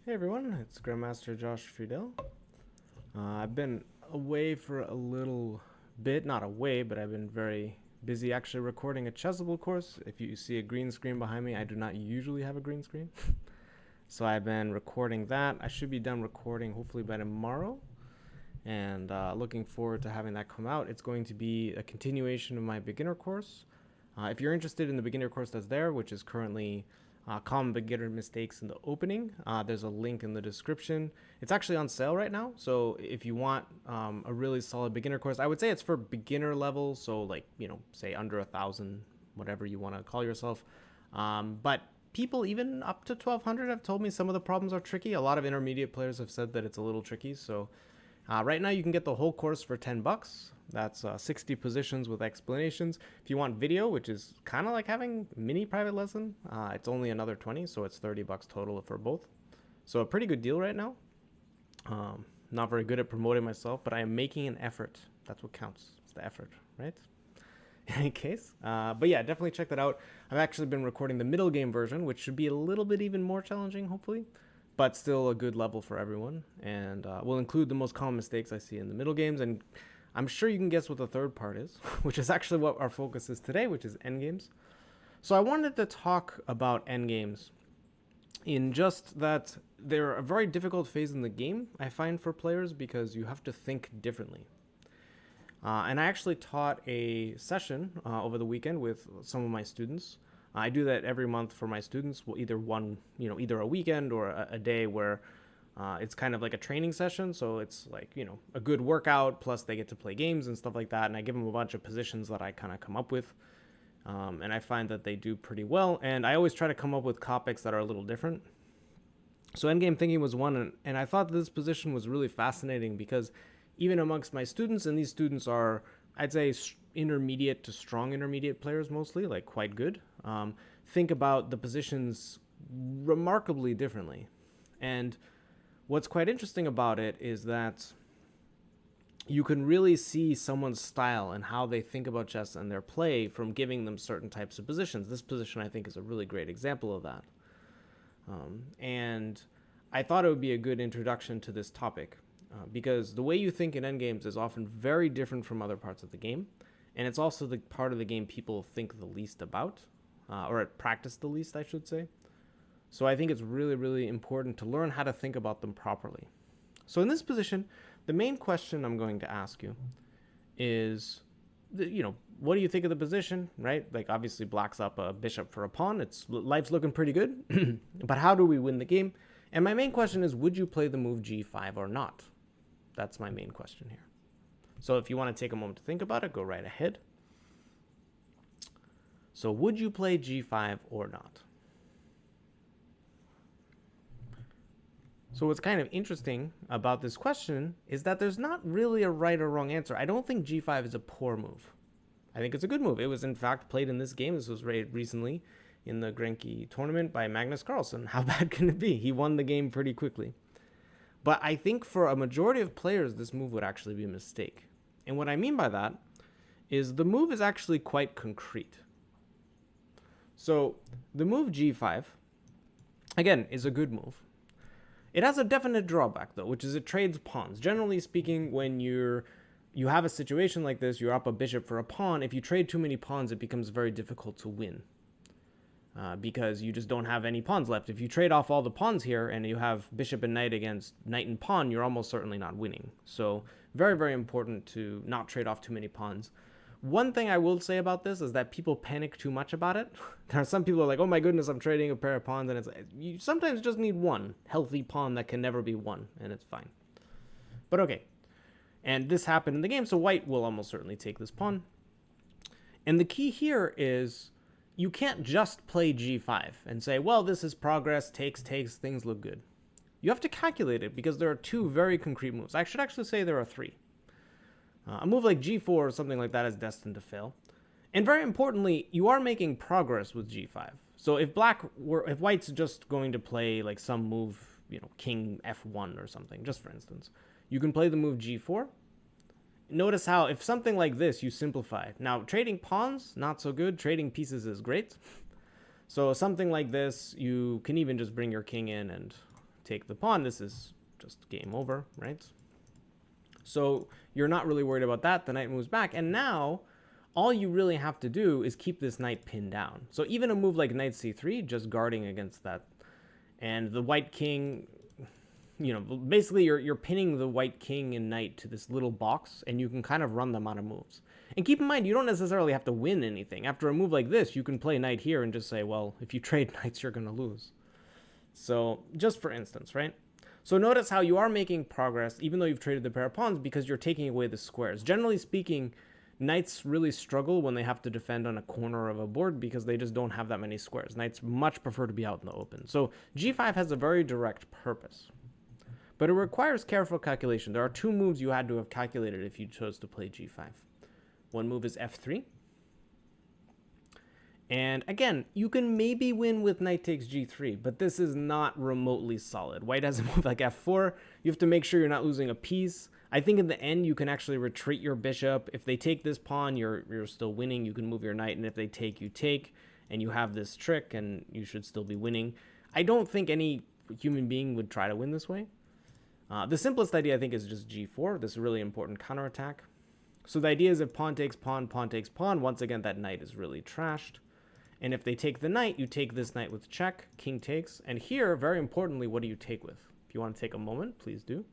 Hey everyone, it's Grandmaster Josh Friedel. I've been away for a little bit, not away, but I've been very busy actually recording a Chessable course. If you see a green screen behind me, I do not usually have a green screen. So I've been recording that. I should be done recording hopefully by tomorrow, and looking forward to having that come out. It's going to be a continuation of my beginner course. If you're interested in the beginner course that's there, which is currently common beginner mistakes in the opening, there's a link in the description. It's actually on sale right now, so if you want a really solid beginner course, I would say it's for beginner level, so like, say under 1,000, whatever you want to call yourself. But people even up to 1,200 have told me some of the problems are tricky. A lot of intermediate players have said that it's a little tricky, so right now you can get the whole course for $10. That's 60 positions with explanations. If you want video, which is kind of like having mini private lesson, it's only another 20, so it's $30 total for both. So a pretty good deal right now. Not very good at promoting myself, but I am making an effort. That's what counts. It's the effort, right? In any case, but yeah, definitely check that out. I've actually been recording the middle game version, which should be a little bit even more challenging, hopefully, but still a good level for everyone. And we'll include the most common mistakes I see in the middle games, and I'm sure you can guess what the third part is, which is actually what our focus is today, which is endgames. So I wanted to talk about endgames in just that they're a very difficult phase in the game, I find, for players because you have to think differently. And I actually taught a session over the weekend with some of my students. I do that every month for my students, either either a weekend or a day where it's kind of like a training session. So it's like, a good workout, plus they get to play games and stuff like that. And I give them a bunch of positions that I kind of come up with. And I find that they do pretty well. And I always try to come up with topics that are a little different. So endgame thinking was one, and I thought this position was really fascinating because even amongst my students, and these students are, I'd say, intermediate to strong intermediate players mostly, like quite good, think about the positions remarkably differently. And what's quite interesting about it is that you can really see someone's style and how they think about chess and their play from giving them certain types of positions. This position, I think, is a really great example of that. And I thought it would be a good introduction to this topic because the way you think in endgames is often very different from other parts of the game. And it's also the part of the game people think the least about, or practice the least, I should say. So I think it's really, really important to learn how to think about them properly. So in this position, the main question I'm going to ask you is, what do you think of the position, right? Like, obviously, black's up a bishop for a pawn. Life's looking pretty good. But how do we win the game? And my main question is, would you play the move g5 or not? That's my main question here. So if you want to take a moment to think about it, go right ahead. So would you play g5 or not? So what's kind of interesting about this question is that there's not really a right or wrong answer. I don't think g5 is a poor move. I think it's a good move. It was, in fact, played in this game. This was recently in the Grenke tournament by Magnus Carlsen. How bad can it be? He won the game pretty quickly. But I think for a majority of players, this move would actually be a mistake. And what I mean by that is the move is actually quite concrete. So the move g5, again, is a good move. It has a definite drawback, though, which is it trades pawns. Generally speaking, when you have a situation like this, you're up a bishop for a pawn. If you trade too many pawns, it becomes very difficult to win because you just don't have any pawns left. If you trade off all the pawns here and you have bishop and knight against knight and pawn, you're almost certainly not winning. So very, very important to not trade off too many pawns. One thing I will say about this is that people panic too much about it. There are some people who are like, oh my goodness, I'm trading a pair of pawns, and you sometimes just need one healthy pawn that can never be won, and it's fine. But okay. And this happened in the game, so white will almost certainly take this pawn. And the key here is you can't just play g5 and say, well, this is progress, takes, things look good. You have to calculate it because there are two very concrete moves. I should actually say there are three. A move like g4 or something like that is destined to fail. And very importantly, you are making progress with g5. So if white's just going to play like some move, king f1 or something, just for instance, you can play the move g4. Notice how if something like this, you simplify. Now, trading pawns, not so good. Trading pieces is great. So something like this, you can even just bring your king in and take the pawn, this is just game over, right? So you're not really worried about that. The knight moves back, and now all you really have to do is keep this knight pinned down. So even a move like knight c3, just guarding against that, and the white king, you know, basically you're pinning the white king and knight to this little box, and you can kind of run them out of moves. And keep in mind, you don't necessarily have to win anything. After a move like this, you can play knight here and just say, well, if you trade knights, you're going to lose. So just for instance, right? So notice how you are making progress, even though you've traded the pair of pawns, because you're taking away the squares. Generally speaking, knights really struggle when they have to defend on a corner of a board because they just don't have that many squares. Knights much prefer to be out in the open. So g5 has a very direct purpose, but it requires careful calculation. There are two moves you had to have calculated if you chose to play g5. One move is f3. And again, you can maybe win with knight takes g3, but this is not remotely solid. White has a move like f4. You have to make sure you're not losing a piece. I think in the end, you can actually retreat your bishop. If they take this pawn, you're still winning. You can move your knight, and if they take, you take, and you have this trick, and you should still be winning. I don't think any human being would try to win this way. The simplest idea, I think, is just g4, this really important counterattack. So the idea is if pawn takes pawn, pawn takes pawn, once again, that knight is really trashed. And if they take the knight, you take this knight with check, king takes. And here, very importantly, what do you take with? If you want to take a moment, please do.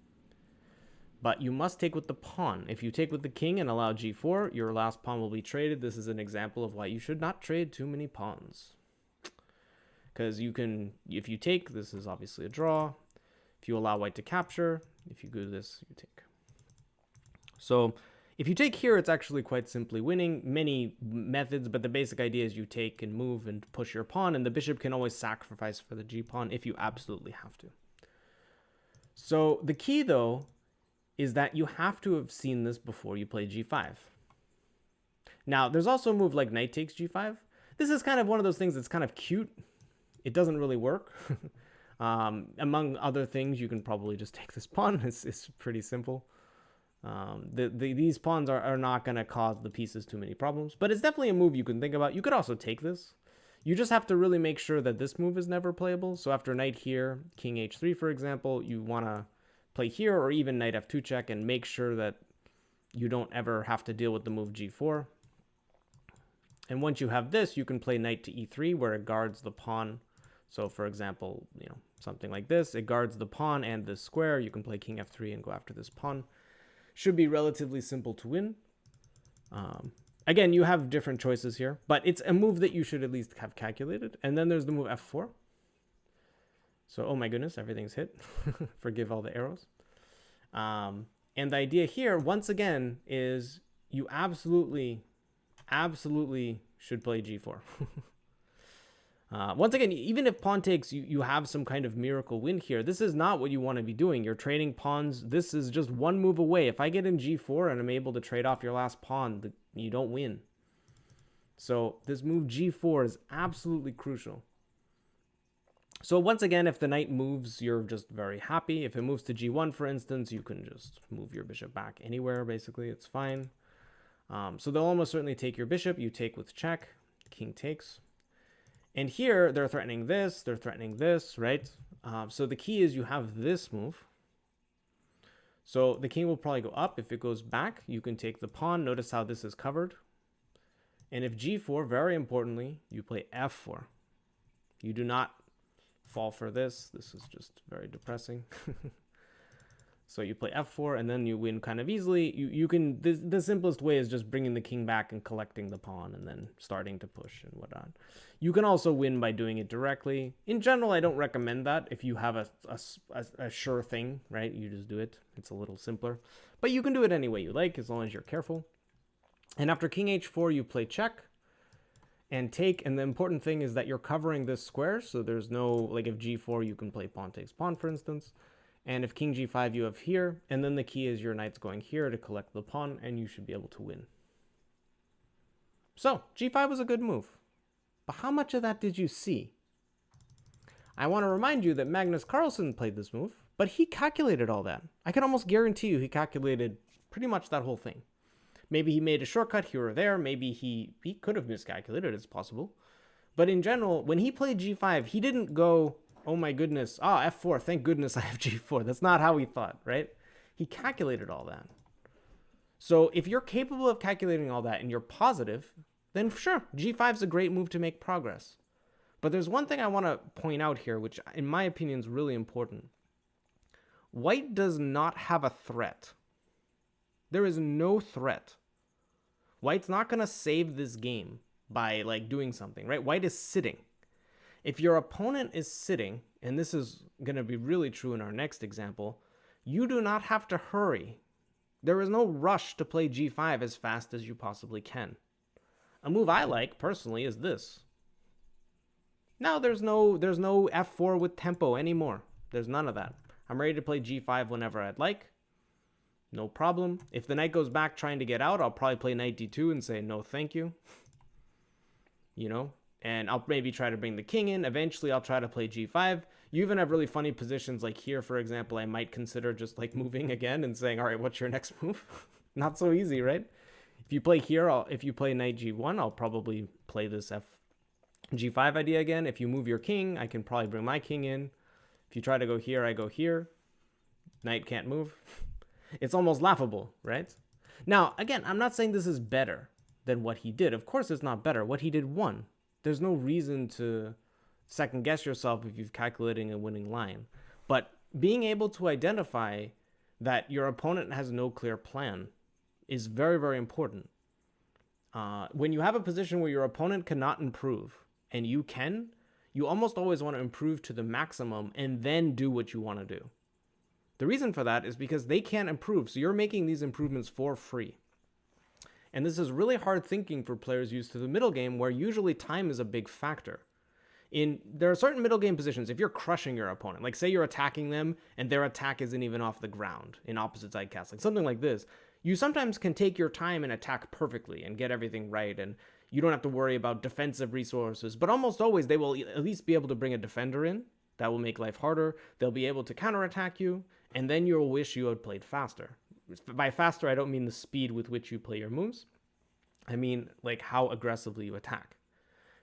But you must take with the pawn. If you take with the king and allow g4, your last pawn will be traded. This is an example of why you should not trade too many pawns. Because you can, if you take, this is obviously a draw. If you allow white to capture, if you do this, you take. So if you take here, it's actually quite simply winning. Many methods, but the basic idea is you take and move and push your pawn, and the bishop can always sacrifice for the g-pawn if you absolutely have to. So the key, though, is that you have to have seen this before you play g5. Now, there's also a move like knight takes g5. This is kind of one of those things that's kind of cute. It doesn't really work. Among other things, you can probably just take this pawn. It's pretty simple. These pawns are not going to cause the pieces too many problems, but it's definitely a move you can think about. You could also take this. You just have to really make sure that this move is never playable. So after knight here, king h3, for example, you want to play here, or even knight f2 check, and make sure that you don't ever have to deal with the move g4. And once you have this, you can play knight to e3, where it guards the pawn. So for example, you know, something like this, it guards the pawn and this square. You can play king f3 and go after this pawn. Should be relatively simple to win. Again, you have different choices here, but it's a move that you should at least have calculated. And then there's the move f4. So, oh my goodness, everything's hit. Forgive all the arrows. And the idea here, once again, is you absolutely should play g4. Once again, even if pawn takes, you have some kind of miracle win here. This is not what you want to be doing. You're trading pawns. This is just one move away. If I get in g4 and I'm able to trade off your last pawn, you don't win. So this move g4 is absolutely crucial. So once again, if the knight moves, you're just very happy. If it moves to g1, for instance, you can just move your bishop back anywhere, basically. It's fine. So they'll almost certainly take your bishop. You take with check. King takes. And here, they're threatening this, right? So the key is you have this move. So the king will probably go up. If it goes back, you can take the pawn. Notice how this is covered. And if g4, very importantly, you play f4. You do not fall for this. This is just very depressing. So you play f4, and then you win kind of easily. You can, the simplest way is just bringing the king back and collecting the pawn and then starting to push and whatnot. You can also win by doing it directly. In general, I don't recommend that. If you have a sure thing, right, you just do it. It's a little simpler. But you can do it any way you like, as long as you're careful. And after king h4, you play check and take. And the important thing is that you're covering this square. So there's no, like if g4, you can play pawn takes pawn, for instance. And if king g5, you have here, and then the key is your knight's going here to collect the pawn, and you should be able to win. So, g5 was a good move. But how much of that did you see? I want to remind you that Magnus Carlsen played this move, but he calculated all that. I can almost guarantee you he calculated pretty much that whole thing. Maybe he made a shortcut here or there. Maybe he could have miscalculated. It's possible. But in general, when he played g5, he didn't go Oh my goodness. Ah, f4. Thank goodness I have g4. That's not how he thought, right? He calculated all that. So if you're capable of calculating all that and you're positive, then sure, g5 is a great move to make progress. But there's one thing I want to point out here, which in my opinion is really important. White does not have a threat. There is no threat. White's not going to save this game by like doing something, right? White is sitting. If your opponent is sitting, and this is going to be really true in our next example, you do not have to hurry. There is no rush to play g5 as fast as you possibly can. A move I like personally is this. Now there's no f4 with tempo anymore. There's none of that. I'm ready to play g5 whenever I'd like. No problem. If the knight goes back trying to get out, I'll probably play knight d2 and say no thank you. You know, and I'll maybe try to bring the king in. Eventually I'll try to play g5. You even have really funny positions like here, for example. I might consider just like moving again and saying, all right, what's your next move? Not so easy, right? If you play here, if you play knight g1, I'll probably play this g5 idea again. If you move your king, I can probably bring my king in. If you try to go here, I go here. Knight can't move. It's almost laughable, right? Now, again, I'm not saying this is better than what he did. Of course it's not better. What he did won. There's no reason to second guess yourself if you're calculating a winning line. But being able to identify that your opponent has no clear plan is very, very important. When you have a position where your opponent cannot improve and you can, you almost always want to improve to the maximum and then do what you want to do. The reason for that is because they can't improve, so you're making these improvements for free. And this is really hard thinking for players used to the middle game, where usually time is a big factor. There are certain middle game positions, if you're crushing your opponent, like say you're attacking them and their attack isn't even off the ground in opposite side castling, something like this, you sometimes can take your time and attack perfectly and get everything right, and you don't have to worry about defensive resources, but almost always they will at least be able to bring a defender in. That will make life harder. They'll be able to counterattack you, and then you'll wish you had played faster. By faster, I don't mean the speed with which you play your moves. I mean like how aggressively you attack.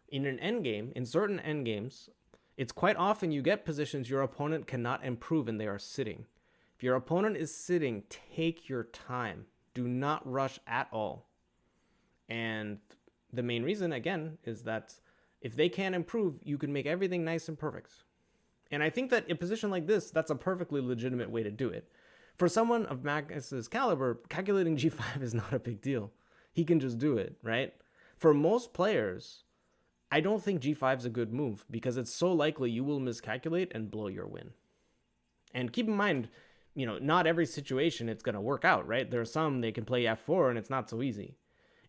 In an endgame, in certain endgames, it's quite often you get positions your opponent cannot improve and they are sitting. If your opponent is sitting, take your time. Do not rush at all. And the main reason, again, is that if they can't improve, you can make everything nice and perfect. And I think that in a position like this, that's a perfectly legitimate way to do it. For someone of Magnus's caliber, calculating g5 is not a big deal. He can just do it, right? For most players, I don't think g5 is a good move because it's so likely you will miscalculate and blow your win. And keep in mind, you know, not every situation it's going to work out, right? There are some they can play f4 and it's not so easy.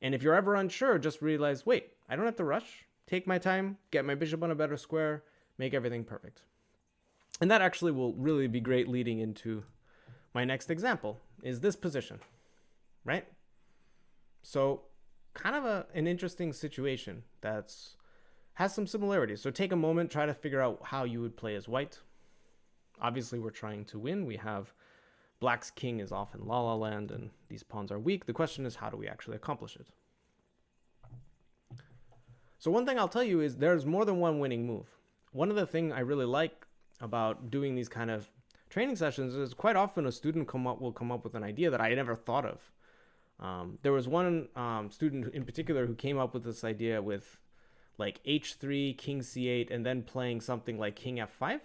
And if you're ever unsure, just realize, wait, I don't have to rush. Take my time, get my bishop on a better square, make everything perfect. And that actually will really be great leading into my next example, is this position, right? So kind of an interesting situation that's has some similarities. So take a moment, try to figure out how you would play as white. Obviously, we're trying to win. We have black's king is off in La La Land, and these pawns are weak. The question is, how do we actually accomplish it? So one thing I'll tell you is there's more than one winning move. One of the things I really like about doing these kind of training sessions is quite often a student will come up with an idea that I never thought of. There was one student in particular who came up with this idea with like h3, king c8, and then playing something like king f5.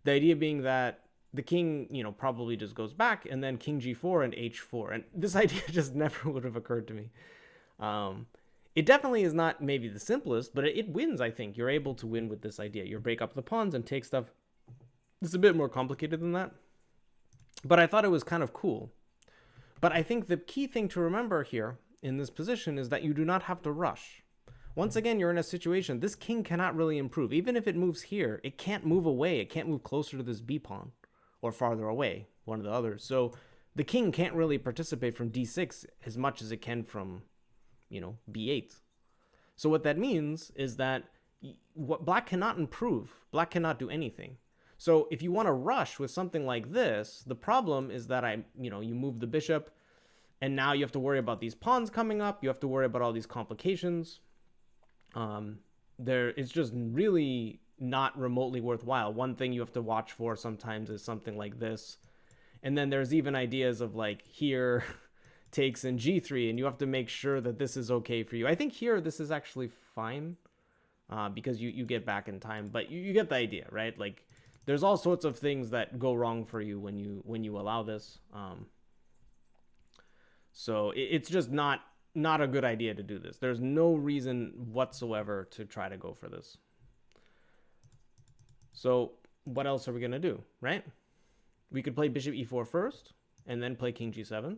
The idea being that the king, you know, probably just goes back, and then king g4 and h4. And this idea just never would have occurred to me. It definitely is not maybe the simplest, but it wins, I think. You're able to win with this idea. You break up the pawns and take stuff. It's a bit more complicated than that. But I thought it was kind of cool. But I think the key thing to remember here in this position is that you do not have to rush. Once again, you're in a situation, this king cannot really improve. Even if it moves here, it can't move away. It can't move closer to this b pawn or farther away, one of the others. So the king can't really participate from d6 as much as it can from, you know, b8. So what that means is that black cannot improve. Black cannot do anything. So if you want to rush with something like this, the problem is that you move the bishop, and now you have to worry about these pawns coming up. You have to worry about all these complications. It's just really not remotely worthwhile. One thing you have to watch for sometimes is something like this. And then there's even ideas of like here takes in g3, and you have to make sure that this is okay for you. I think here this is actually fine because you get back in time, but you get the idea, right? Like there's all sorts of things that go wrong for you when you allow this. So it's just not a good idea to do this. There's no reason whatsoever to try to go for this. So what else are we gonna do, right? We could play bishop e4 first and then play king g7.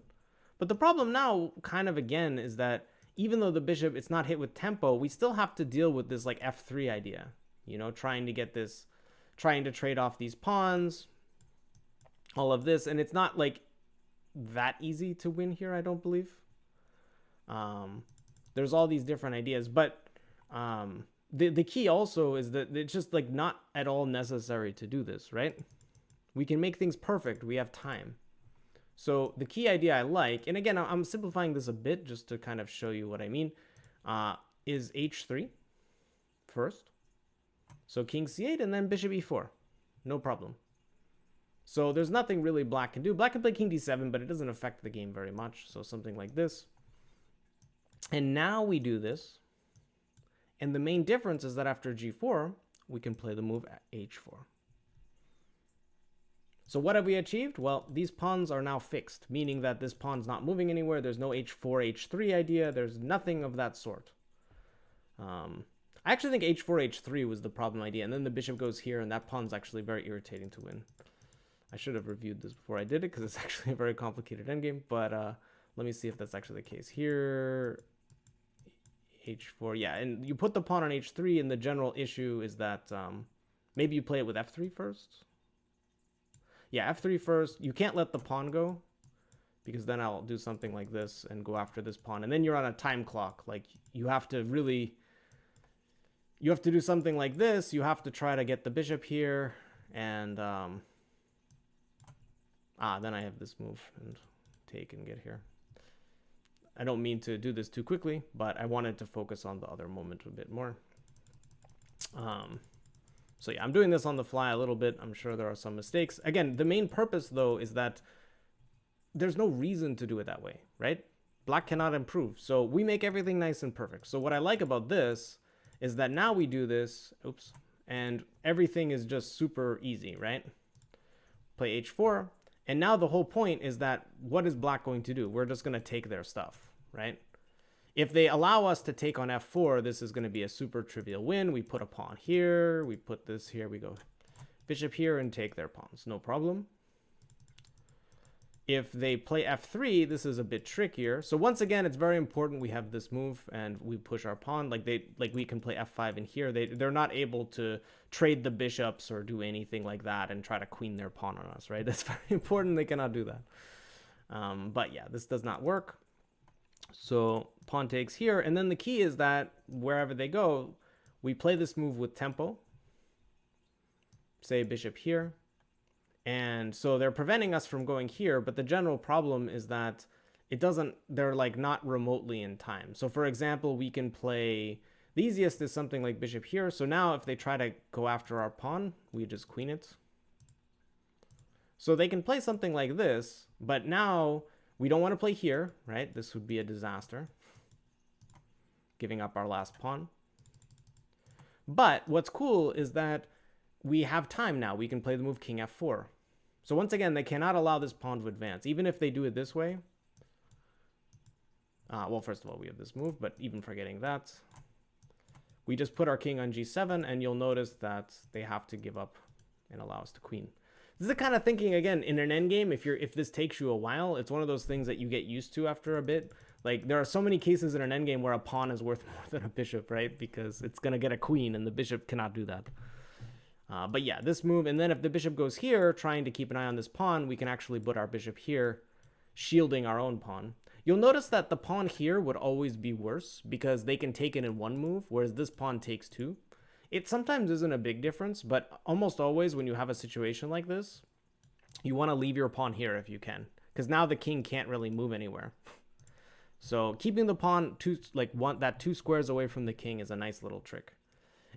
But the problem now, kind of again, is that even though the bishop, it's not hit with tempo, we still have to deal with this like f3 idea, you know, trying to trade off these pawns, all of this. And it's not like that easy to win here, I don't believe. There's all these different ideas, but the key also is that it's just like not at all necessary to do this, right? We can make things perfect. We have time. So the key idea I like, and again, I'm simplifying this a bit just to kind of show you what I mean, is h3 first. So king c8 and then bishop e4. No problem. So there's nothing really black can do. Black can play king d7, but it doesn't affect the game very much. So something like this. And now we do this. And the main difference is that after g4, we can play the move at h4. So what have we achieved? Well, these pawns are now fixed, meaning that this pawn's not moving anywhere. There's no h4, h3 idea. There's nothing of that sort. I actually think h4, h3 was the problem idea. And then the bishop goes here, and that pawn's actually very irritating to win. I should have reviewed this before I did it, because it's actually a very complicated endgame. But let me see if that's actually the case. Here, h4, yeah. And you put the pawn on h3, and the general issue is that maybe you play it with f3 first. Yeah, f3 first. You can't let the pawn go, because then I'll do something like this and go after this pawn. And then you're on a time clock. Like, you have to really... You have to do something like this. You have to try to get the bishop here. And... then I have this move and take and get here. I don't mean to do this too quickly, but I wanted to focus on the other moment a bit more. So yeah, I'm doing this on the fly a little bit. I'm sure there are some mistakes. Again, the main purpose, though, is that there's no reason to do it that way, right? Black cannot improve. So we make everything nice and perfect. So what I like about this is that now we do this, oops, and everything is just super easy, right? Play h4. And now the whole point is that what is black going to do? We're just going to take their stuff, right? If they allow us to take on f4, this is going to be a super trivial win. We put a pawn here. We put this here. We go bishop here and take their pawns. No problem. If they play f3, this is a bit trickier. So once again, it's very important we have this move and we push our pawn. Like we can play f5 in here. They're not able to trade the bishops or do anything like that and try to queen their pawn on us, right? That's very important. They cannot do that. But yeah, this does not work. So pawn takes here, and then the key is that wherever they go, we play this move with tempo. Say bishop here. And so they're preventing us from going here, but the general problem is that they're like not remotely in time. So for example, we can play, the easiest is something like bishop here. So now if they try to go after our pawn, we just queen it. So they can play something like this, but now we don't want to play here, right? This would be a disaster. Giving up our last pawn. But what's cool is that we have time now. We can play the move king f4. So once again, they cannot allow this pawn to advance. Even if they do it this way. Well, first of all, we have this move, but even forgetting that, we just put our king on g7, and you'll notice that they have to give up and allow us to queen. This is the kind of thinking, again, in an endgame, if this takes you a while, it's one of those things that you get used to after a bit. Like, there are so many cases in an endgame where a pawn is worth more than a bishop, right? Because it's going to get a queen, and the bishop cannot do that. But yeah, this move, and then if the bishop goes here, trying to keep an eye on this pawn, we can actually put our bishop here, shielding our own pawn. You'll notice that the pawn here would always be worse, because they can take it in one move, whereas this pawn takes two. It sometimes isn't a big difference, but almost always when you have a situation like this, you want to leave your pawn here if you can, because now the king can't really move anywhere. So keeping the pawn two squares away from the king is a nice little trick.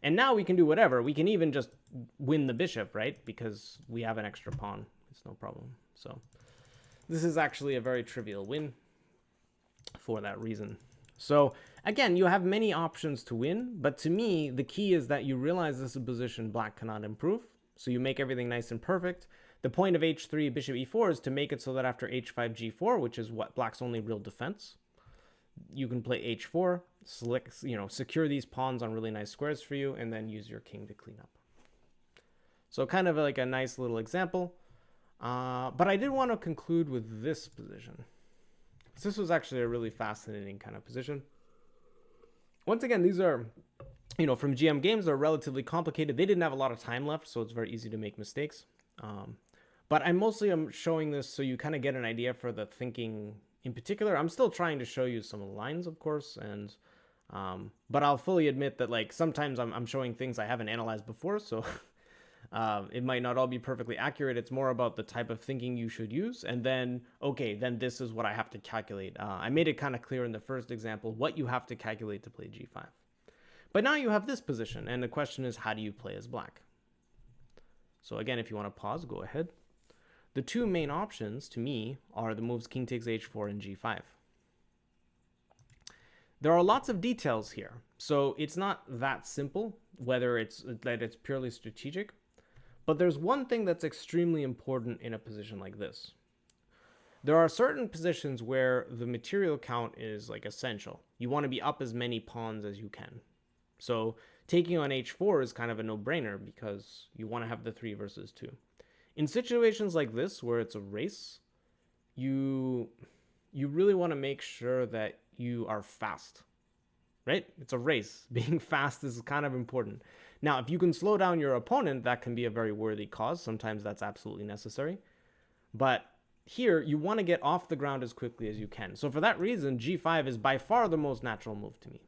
And now we can do whatever. We can even just win the bishop, right? Because we have an extra pawn. It's no problem. So this is actually a very trivial win for that reason. So again, you have many options to win, but to me, the key is that you realize this is a position black cannot improve. So you make everything nice and perfect. The point of h3, bishop e4 is to make it so that after h5, g4, which is what black's only real defense, you can play h4, select, secure these pawns on really nice squares for you, and then use your king to clean up. So kind of like a nice little example. But I did want to conclude with this position. This was actually a really fascinating kind of position. Once again, these are, from GM games, they're relatively complicated. They didn't have a lot of time left, so it's very easy to make mistakes. But I mostly am showing this so you kind of get an idea for the thinking in particular. I'm still trying to show you some of the lines, of course, and but I'll fully admit that like sometimes I'm showing things I haven't analyzed before, so it might not all be perfectly accurate. It's more about the type of thinking you should use, and then then this is what I have to calculate. I made it kind of clear in the first example what you have to calculate to play g5. But now you have this position, and the question is, how do you play as black? So again, if you want to pause, go ahead. The two main options to me are the moves king takes h4 and g5. There are lots of details here, so it's not that simple whether it's purely strategic. But there's one thing that's extremely important in a position like this. There are certain positions where the material count is like essential. You want to be up as many pawns as you can. So taking on h4 is kind of a no-brainer because you want to have the 3 versus 2. In situations like this where it's a race, you really want to make sure that you are fast, right? It's a race. Being fast is kind of important. Now, if you can slow down your opponent, that can be a very worthy cause. Sometimes that's absolutely necessary. But here, you want to get off the ground as quickly as you can. So for that reason, g5 is by far the most natural move to me.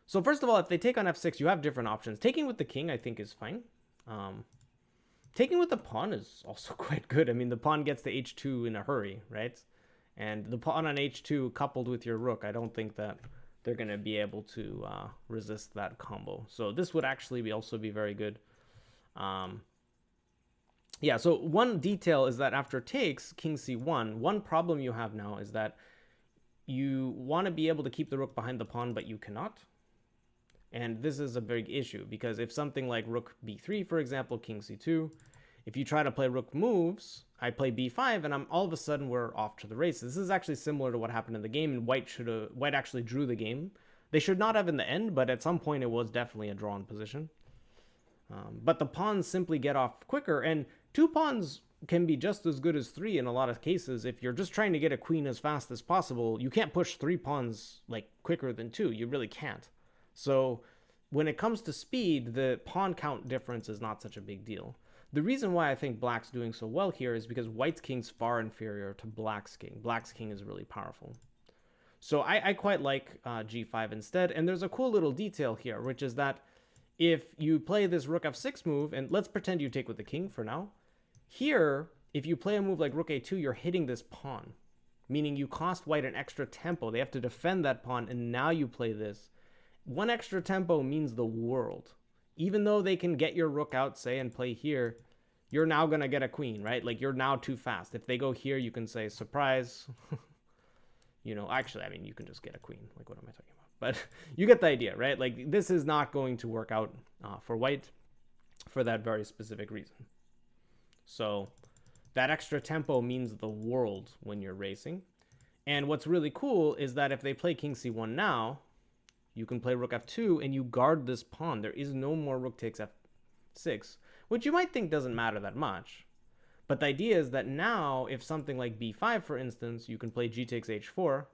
So first of all, if they take on f6, you have different options. Taking with the king, I think, is fine. Taking with the pawn is also quite good. I mean, the pawn gets to h2 in a hurry, right? And the pawn on h2 coupled with your rook, I don't think that they're going to be able to resist that combo. So this would actually also be very good. Yeah, so one detail is that after takes, king c1, one problem you have now is that you want to be able to keep the rook behind the pawn, but you cannot. And this is a big issue because if something like rook b3, for example, king c2, if you try to play rook moves, I play b5, and all of a sudden we're off to the races. This is actually similar to what happened in the game, and White actually drew the game. They should not have in the end, but at some point it was definitely a drawn position. But the pawns simply get off quicker, and 2 pawns can be just as good as 3 in a lot of cases. If you're just trying to get a queen as fast as possible, you can't push 3 pawns like quicker than 2. You really can't. So when it comes to speed, the pawn count difference is not such a big deal. The reason why I think black's doing so well here is because white's king's far inferior to black's king. Black's king is really powerful. So I quite like g5 instead. And there's a cool little detail here, which is that if you play this rook f6 move, and let's pretend you take with the king for now. Here, if you play a move like rook a2, you're hitting this pawn, meaning you cost white an extra tempo. They have to defend that pawn, and now you play this. One extra tempo means the world. Even though they can get your rook out, say, and play here, you're now going to get a queen, right? Like, you're now too fast. If they go here, you can say, surprise. Actually, I mean, you can just get a queen. Like, what am I talking about? But you get the idea, right? Like, this is not going to work out for white for that very specific reason. So that extra tempo means the world when you're racing. And what's really cool is that if they play king c1 now, you can play rook f2 and you guard this pawn. There is no more rook takes f6, which you might think doesn't matter that much. But the idea is that now, if something like b5, for instance, you can play g takes h4.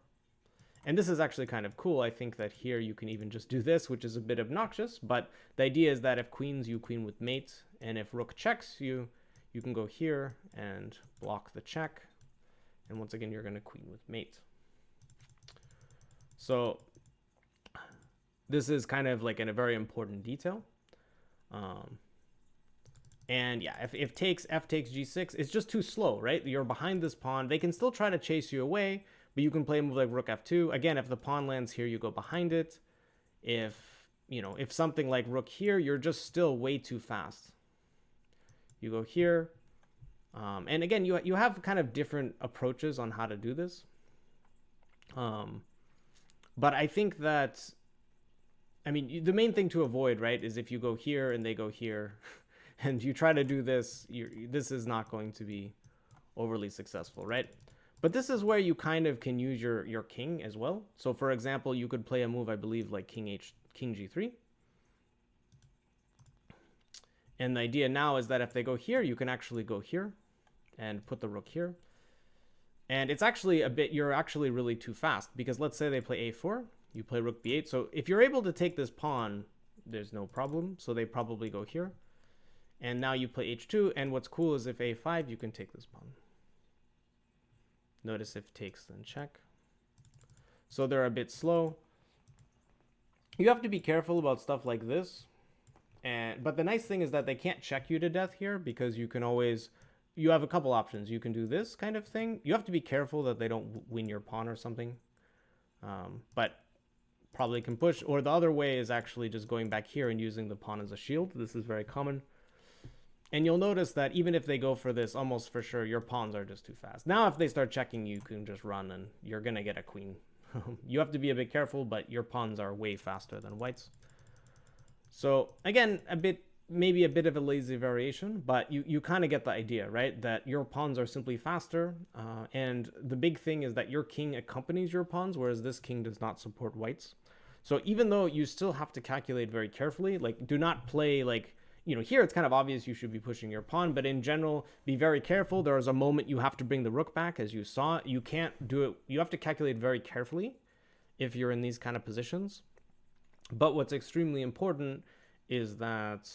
And this is actually kind of cool. I think that here you can even just do this, which is a bit obnoxious. But the idea is that if queens, you queen with mate. And if rook checks, you can go here and block the check. And once again, you're going to queen with mate. So this is kind of like a very important detail. And yeah, if takes, f takes g6, it's just too slow, right? You're behind this pawn. They can still try to chase you away, but you can play a move like rook f2. Again, if the pawn lands here, you go behind it. If you know, if something like rook here, you're just still way too fast. You go here. And again, you have kind of different approaches on how to do this. But I think that, I mean, the main thing to avoid, right, is if you go here and they go here and you try to do this, this is not going to be overly successful, right? But this is where you kind of can use your king as well. So for example, you could play a move, I believe, like king G3. And the idea now is that if they go here, you can actually go here and put the rook here. And it's actually a bit, you're actually really too fast, because let's say they play a4, you play rook b8. So if you're able to take this pawn, there's no problem. So they probably go here. And now you play h2, and what's cool is if a5, you can take this pawn. Notice if takes, then check. So they're a bit slow. You have to be careful about stuff like this. But the nice thing is that they can't check you to death here, because you can always, you have a couple options. You can do this kind of thing. You have to be careful that they don't win your pawn or something. But probably can push. Or the other way is actually just going back here and using the pawn as a shield. This is very common. And you'll notice that even if they go for this, almost for sure, your pawns are just too fast. Now, if they start checking, you can just run and you're going to get a queen. You have to be a bit careful, but your pawns are way faster than white's. So again, maybe a bit of a lazy variation, but you kind of get the idea, right? That your pawns are simply faster. And the big thing is that your king accompanies your pawns, whereas this king does not support white's. So even though you still have to calculate very carefully, like do not play like, you know, here it's kind of obvious you should be pushing your pawn, but in general, be very careful. There is a moment you have to bring the rook back, as you saw. You can't do it. You have to calculate very carefully if you're in these kind of positions. But what's extremely important is that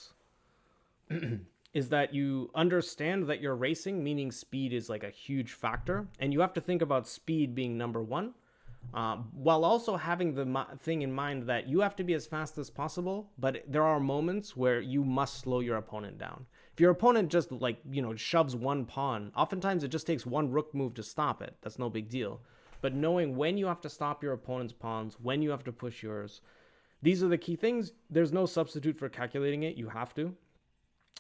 you understand that you're racing, meaning speed is like a huge factor, and you have to think about speed being number one. While also having the thing in mind that you have to be as fast as possible, but there are moments where you must slow your opponent down. If your opponent just like, you know, shoves one pawn, oftentimes it just takes one rook move to stop it. That's no big deal. But knowing when you have to stop your opponent's pawns, when you have to push yours, these are the key things. There's no substitute for calculating it. You have to.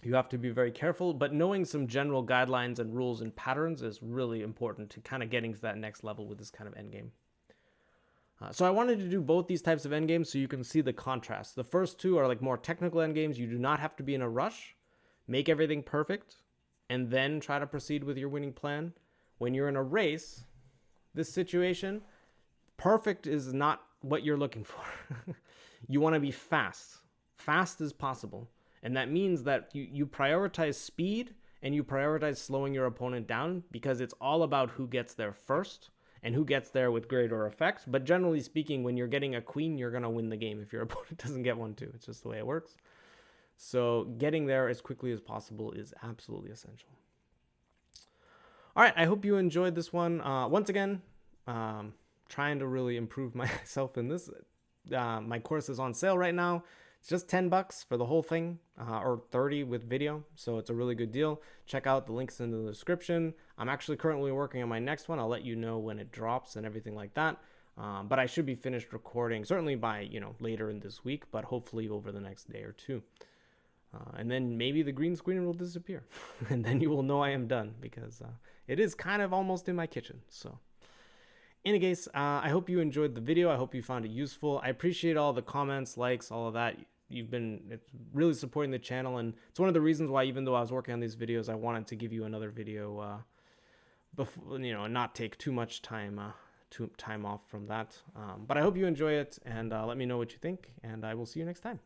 You have to be very careful, but knowing some general guidelines and rules and patterns is really important to kind of getting to that next level with this kind of endgame. So I wanted to do both these types of endgames so you can see the contrast. The first two are like more technical endgames. You do not have to be in a rush. Make everything perfect, and then try to proceed with your winning plan. When you're in a race, this situation, perfect is not what you're looking for. You want to be fast as possible. And that means that you prioritize speed and you prioritize slowing your opponent down, because it's all about who gets there first and who gets there with greater effects. But generally speaking, when you're getting a queen, you're going to win the game if your opponent doesn't get one too. It's just the way it works. So getting there as quickly as possible is absolutely essential. All right, I hope you enjoyed this one. Once again, trying to really improve myself in this. My course is on sale right now. It's just $10 for the whole thing, or 30 with video. So it's a really good deal. Check out the links in the description. I'm actually currently working on my next one. I'll let you know when it drops and everything like that. But I should be finished recording certainly by, you know, later in this week, but hopefully over the next day or two. And then maybe the green screen will disappear and then you will know I am done, because it is kind of almost in my kitchen. So in any case, I hope you enjoyed the video. I hope you found it useful. I appreciate all the comments, likes, all of that. It's really supporting the channel, and it's one of the reasons why, even though I was working on these videos, I wanted to give you another video before, you know, and not take too much time off from that. But I hope you enjoy it, and let me know what you think, and I will see you next time.